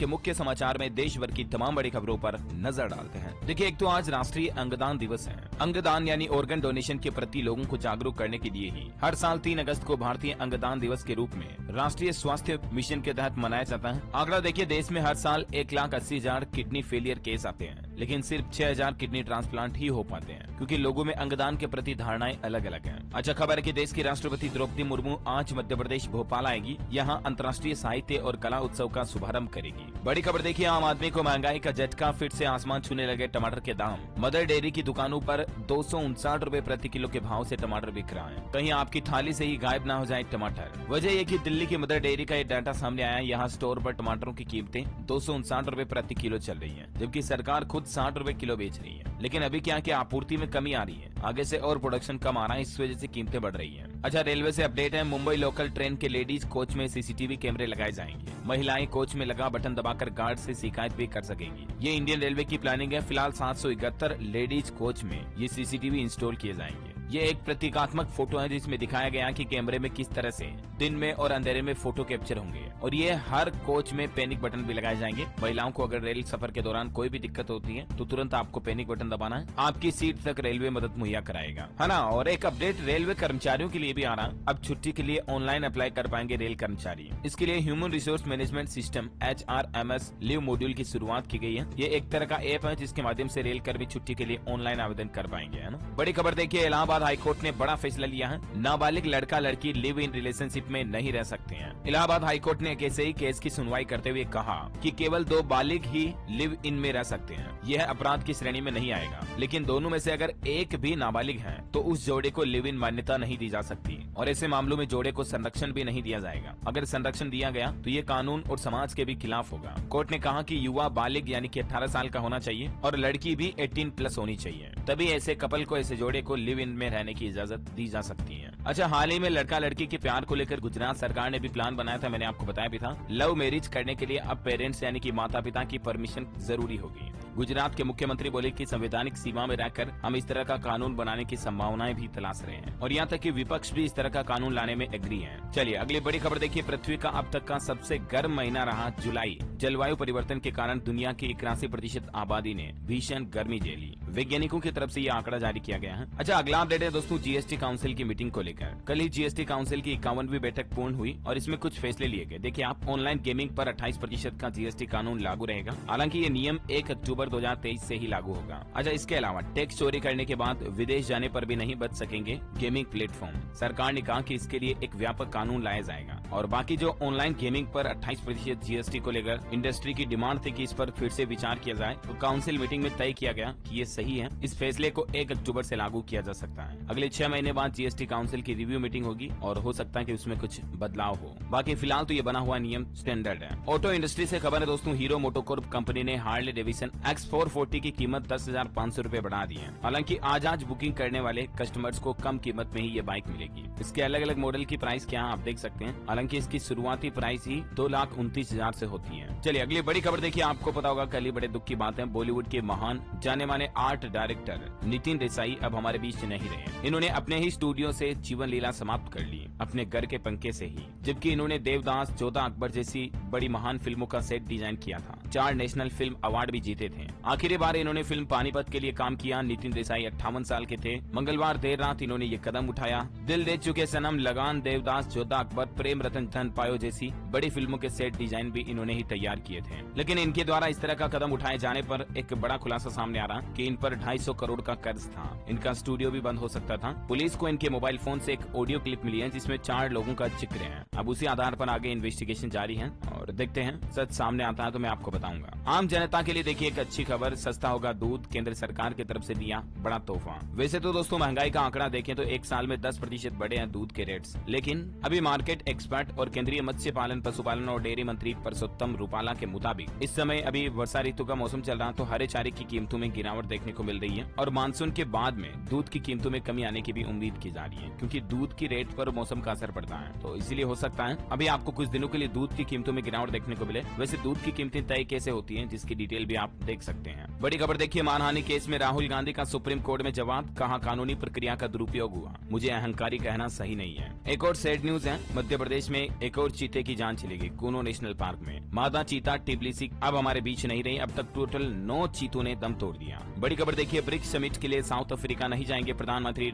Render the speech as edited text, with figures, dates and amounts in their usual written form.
के मुख्य समाचार में देश भर की तमाम बड़ी खबरों पर नजर डालते हैं। देखिए, एक तो आज राष्ट्रीय अंगदान दिवस है। अंगदान यानी ऑर्गन डोनेशन के प्रति लोगों को जागरूक करने के लिए ही हर साल 3 अगस्त को भारतीय अंगदान दिवस के रूप में राष्ट्रीय स्वास्थ्य मिशन के तहत मनाया जाता है। आंकड़ा देखिए, देश में हर साल 1,80,000 किडनी फेलियर केस आते हैं, लेकिन सिर्फ 6,000 किडनी ट्रांसप्लांट ही हो पाते हैं, क्योंकि लोगों में अंगदान के प्रति धारणाएं अलग अलग हैं। अच्छा खबर है कि देश की राष्ट्रपति द्रौपदी मुर्मू आज मध्य प्रदेश भोपाल आएगी, यहां अंतर्राष्ट्रीय साहित्य और कला उत्सव का शुभारंभ करेगी। बड़ी खबर देखिए, आम आदमी को महंगाई का झटका, फिर से आसमान छूने लगे टमाटर के दाम। मदर डेयरी की दुकानों पर 259 रुपए प्रति किलो के भाव से टमाटर बिक रहा है। कहीं आपकी थाली से ही गायब ना हो जाए टमाटर। वजह यह कि दिल्ली की मदर डेयरी का ये डाटा सामने आया। यहाँ स्टोर पर टमाटरों की कीमतें 259 रुपए प्रति किलो चल रही है, जबकि सरकार खुद 60 रुपए किलो बेच रही है। लेकिन अभी क्या कि आपूर्ति में कमी आ रही है, आगे से और प्रोडक्शन कम आ रहा है, इस वजह से कीमतें बढ़ रही हैं। अच्छा, रेलवे से अपडेट है, मुंबई लोकल ट्रेन के लेडीज कोच में सीसीटीवी कैमरे लगाए जाएंगे। महिलाएं कोच में लगा बटन दबाकर गार्ड से शिकायत भी कर सकेंगी। ये इंडियन रेलवे की प्लानिंग है। फिलहाल 771 लेडीज कोच में ये सीसीटीवी इंस्टॉल किए जाएंगे। ये एक प्रतीकात्मक फोटो है जिसमें दिखाया गया कि कैमरे में किस तरह से दिन में और अंधेरे में फोटो कैप्चर होंगे, और ये हर कोच में पैनिक बटन भी लगाए जाएंगे। महिलाओं को अगर रेल सफर के दौरान कोई भी दिक्कत होती है तो तुरंत आपको पैनिक बटन दबाना है, आपकी सीट तक रेलवे मदद मुहैया कराएगा, है ना। और एक अपडेट रेलवे कर्मचारियों के लिए भी आ रहा। अब छुट्टी के लिए ऑनलाइन अप्लाई कर पाएंगे रेल कर्मचारी। इसके लिए human resource management system HRMS leave module की शुरुआत की गई है। ये एक तरह का ऐप है जिसके माध्यम से रेल कर्मी छुट्टी के लिए ऑनलाइन आवेदन कर पाएंगे, है ना। बड़ी खबर देखिए, इलाहाबाद हाईकोर्ट ने बड़ा फैसला लिया है। नाबालिग लड़का लड़की लिव इन रिलेशनशिप में नहीं रह सकते हैं। इलाहाबाद हाईकोर्ट ने एक ऐसे ही केस की सुनवाई करते हुए कहा कि केवल 2 बालिग ही लिव इन में रह सकते हैं। यह अपराध की श्रेणी में नहीं आएगा, लेकिन दोनों में से अगर एक भी नाबालिग है तो उस जोड़े को लिव इन मान्यता नहीं दी जा सकती, और ऐसे मामलों में जोड़े को संरक्षण भी नहीं दिया जाएगा। अगर संरक्षण दिया गया तो ये कानून और समाज के भी खिलाफ होगा। कोर्ट ने कहा कि युवा बालिग यानी कि 18 साल का होना चाहिए और लड़की भी 18+ होनी चाहिए, तभी ऐसे कपल को, ऐसे जोड़े को लिव इन में रहने की इजाजत दी जा सकती है। अच्छा, हाल ही में लड़का लड़की के प्यार को लेकर गुजरात सरकार ने भी प्लान बनाया था, मैंने आपको बताया भी था। लव मैरिज करने के लिए अब पेरेंट्स यानी कि माता पिता की परमिशन जरूरी होगी। गुजरात के मुख्यमंत्री बोले कि संवैधानिक सीमा में रहकर हम इस तरह का कानून बनाने की संभावनाएं भी तलाश रहे हैं, और यहाँ तक कि विपक्ष भी इस तरह का कानून लाने में एग्री है। चलिए अगली बड़ी खबर देखिए, पृथ्वी का अब तक का सबसे गर्म महीना रहा जुलाई। जलवायु परिवर्तन के कारण दुनिया की 81% आबादी ने भीषण गर्मी झेली। वैज्ञानिकों की तरफ से ये आंकड़ा जारी किया गया है। अच्छा, अगला अपडेट है दोस्तों जीएसटी काउंसिल की मीटिंग को लेकर। कल ही जीएसटी काउंसिल की 51वीं बैठक पूर्ण हुई और इसमें कुछ फैसले लिए गए। देखिए आप, ऑनलाइन गेमिंग पर 28% का जीएसटी कानून लागू रहेगा। हालांकि ये नियम 1 अक्टूबर 2023 से ही लागू होगा। अच्छा, इसके अलावा टैक्स चोरी करने के बाद विदेश जाने पर भी नहीं बच सकेंगे गेमिंग प्लेटफॉर्म। सरकार ने कहा कि इसके लिए एक व्यापक कानून लाया जाएगा। और बाकी जो ऑनलाइन गेमिंग पर 28% जीएसटी को लेकर इंडस्ट्री की डिमांड थी कि इस पर फिर से विचार किया जाए, तो काउंसिल मीटिंग में तय किया गया कि ये सही है। इस फैसले को 1 अक्टूबर से लागू किया जा सकता है। अगले 6 महीने बाद जीएसटी काउंसिल की रिव्यू मीटिंग होगी और हो सकता है कि उसमें कुछ बदलाव हो। बाकी फिलहाल तो ये बना हुआ नियम स्टैंडर्ड है। ऑटो इंडस्ट्री से खबर है दोस्तों, हीरो मोटोकॉर्प कंपनी ने हार्ले डेविसन X440 की कीमत 10,500 रूपए बढ़ा दी है। हालांकि आज बुकिंग करने वाले कस्टमर्स को कम कीमत में ही ये बाइक मिलेगी। इसके अलग अलग मॉडल की प्राइस क्या है आप देख सकते हैं। हालांकि इसकी शुरुआती प्राइस ही 2,29,000 से होती है। चलिए अगली बड़ी खबर देखिए, आपको पता होगा कल ही बड़े दुख की बात है, बॉलीवुड के महान जाने माने आर्ट डायरेक्टर नितिन देसाई अब हमारे बीच नहीं रहे। इन्होंने अपने ही स्टूडियो से जीवन लीला समाप्त कर ली, अपने घर के पंखे से ही। जबकि इन्होंने देवदास, जोधा अकबर जैसी बड़ी महान फिल्मों का सेट डिजाइन किया था। 4 नेशनल फिल्म अवार्ड भी जीते थे। आखिरी बार इन्होंने फिल्म पानीपत के लिए काम किया। नितिन देसाई 58 साल के थे। मंगलवार देर रात इन्होंने ये कदम उठाया। दिल दे चुके सनम, लगान, देवदास, जोधा अकबर, प्रेम रतन धन पायो जैसी बड़ी फिल्मों के सेट डिजाइन भी इन्होंने ही तैयार किए थे। लेकिन इनके द्वारा इस तरह का कदम उठाए जाने पर एक बड़ा खुलासा सामने आ रहा कि इन पर 250 करोड़ का कर्ज था। इनका स्टूडियो भी बंद हो सकता था। पुलिस को इनके मोबाइल फोन से एक ऑडियो क्लिप मिली है जिसमें 4 लोगों का जिक्र है। अब उसी आधार पर आगे इन्वेस्टिगेशन जारी है और देखते हैं सच सामने आता है तो मैं आपको बताऊंगा। आम जनता के लिए देखिए एक अच्छी खबर, सस्ता होगा दूध, केंद्र सरकार की तरफ से दिया बड़ा तोहफा। वैसे तो दोस्तों महंगाई का आंकड़ा देखें तो एक साल में 10% बढ़े हैं दूध के रेट्स, लेकिन अभी मार्केट एक्सपर्ट और केंद्रीय मत्स्य पालन, पशुपालन और डेयरी मंत्री परसोत्तम रूपाला के मुताबिक इस समय अभी वर्षा ऋतु का मौसम चल रहा, तो हरे चारे की कीमतों में गिरावट देखने को मिल रही है और मानसून के बाद में दूध की कीमतों में कमी आने की भी उम्मीद की जा रही है, क्योंकि दूध की रेट पर मौसम का असर पड़ता है। तो इसीलिए हो सकता है अभी आपको कुछ दिनों के लिए दूध की कीमतों में गिरावट देखने को मिले। वैसे दूध की कीमतें तय कैसे होती हैं, जिसकी डिटेल भी आप देख सकते हैं। बड़ी खबर देखिए, मानहानि केस में राहुल गांधी का सुप्रीम कोर्ट में जवाब, कहा कानूनी प्रक्रिया का दुरुपयोग हुआ, मुझे अहंकारी कहना सही नहीं है। एक और सैड न्यूज है, मध्य प्रदेश में एक और चीते की जान जान चलेगी कूनो नेशनल पार्क में। मादा चीता टिब्लिसी अब हमारे बीच नहीं रही। अब तक टोटल 9 चीतों ने दम तोड़ दिया। बड़ी खबर देखिए, ब्रिक्स समिट के लिए साउथ अफ्रीका नहीं जाएंगे प्रधानमंत्री